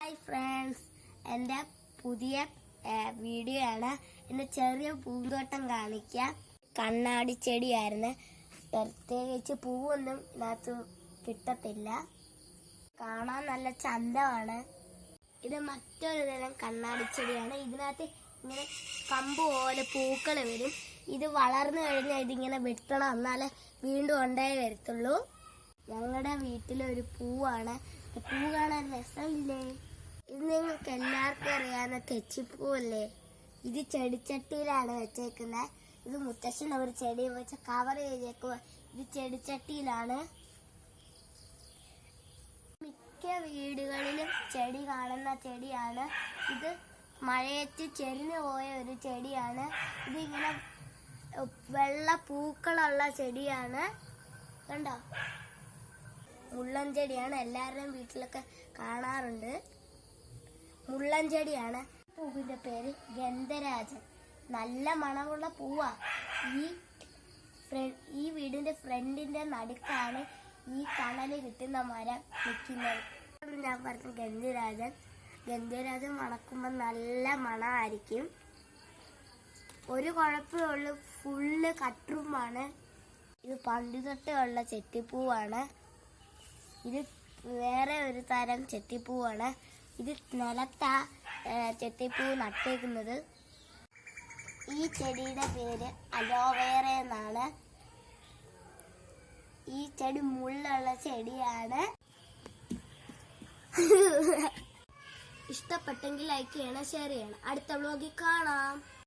Hi friends, എൻ്റെ പുതിയ video ആണ്. എൻ്റെ ചെറിയ പൂന്തോട്ടം കാണിക്കുക. കണ്ണാടി ചെടിയായിരുന്നു. പ്രത്യേകിച്ച് പൂവൊന്നും ഇതിനകത്ത് കിട്ടത്തില്ല. കാണാൻ നല്ല ചന്തമാണ്. ഇത് മറ്റൊരു തരം കണ്ണാടി ചെടിയാണ്. ഇതിനകത്ത് ഇങ്ങനെ കമ്പ് പോലെ പൂക്കൾ വരും. ഇത് വളർന്നു കഴിഞ്ഞാൽ ഇതിങ്ങനെ വെട്ടണം, എന്നാലേ വീണ്ടും ഉണ്ടായി വരത്തുള്ളൂ. ഞങ്ങളുടെ വീട്ടിലൊരു പൂവാണ്. പൂ കാണാൻ രസമില്ലേ? ഇത് നിങ്ങൾക്ക് എല്ലാവർക്കും അറിയാവുന്ന തെച്ചിപ്പൂവല്ലേ? ഇത് ചെടിച്ചട്ടിയിലാണ് വെച്ചേക്കുന്നത്. ഇത് മുത്തശ്ശൻ ഒരു ചെടി വെച്ച് കവർ ചെയ്തേക്കുക. ഇത് ചെടിച്ചട്ടിയിലാണ്. മിക്ക വീടുകളിലും ചെടി കാണുന്ന ചെടിയാണ്. ഇത് മഴയത്ത് ചെരിഞ്ഞു പോയ ഒരു ചെടിയാണ്. ഇതിങ്ങനെ വെള്ള പൂക്കളുള്ള ചെടിയാണ്. കണ്ടോ? മുള്ളൻ ചെടിയാണ്. എല്ലാവരുടെയും വീട്ടിലൊക്കെ കാണാറുണ്ട്. മുള്ളൻ ചെടിയാണ്. പൂവിന്റെ പേര് ഗന്ധരാജൻ. നല്ല മണമുള്ള പൂവാ. ഈ വീടിന്റെ ഫ്രണ്ടിന്റെ നടുക്കാണ് ഈ തണല് കിട്ടുന്ന മരം നിൽക്കുന്നത്. ഞാൻ പറഞ്ഞു ഗന്ധരാജൻ. ഗന്ധരാജൻ മണക്കുമ്പോൾ നല്ല മണമായിരിക്കും. ഒരു കുഴപ്പമേ ഉള്ളൂ, ഫുള്ള് കട്ടുറുമ്പാണ്. ഇത് പണ്ട് തൊട്ടേ ഉള്ള ചെത്തിപ്പൂവാണ്. ഇത് വേറെ ഒരു തരം ചെത്തിപ്പൂവാണ്. ഇത് നിലത്താ ചെത്തിപ്പൂ നട്ടേക്കുന്നത്. ഈ ചെടിയുടെ പേര് അലോവേറ എന്നാണ്. ഈ ചെടി മുള്ളുള്ള ചെടിയാണ്. ഇഷ്ടപ്പെട്ടെങ്കിൽ ലൈക്ക് ചെയ്യണം, ഷെയർ ചെയ്യണം. അടുത്ത വ്ലോഗിൽ കാണാം.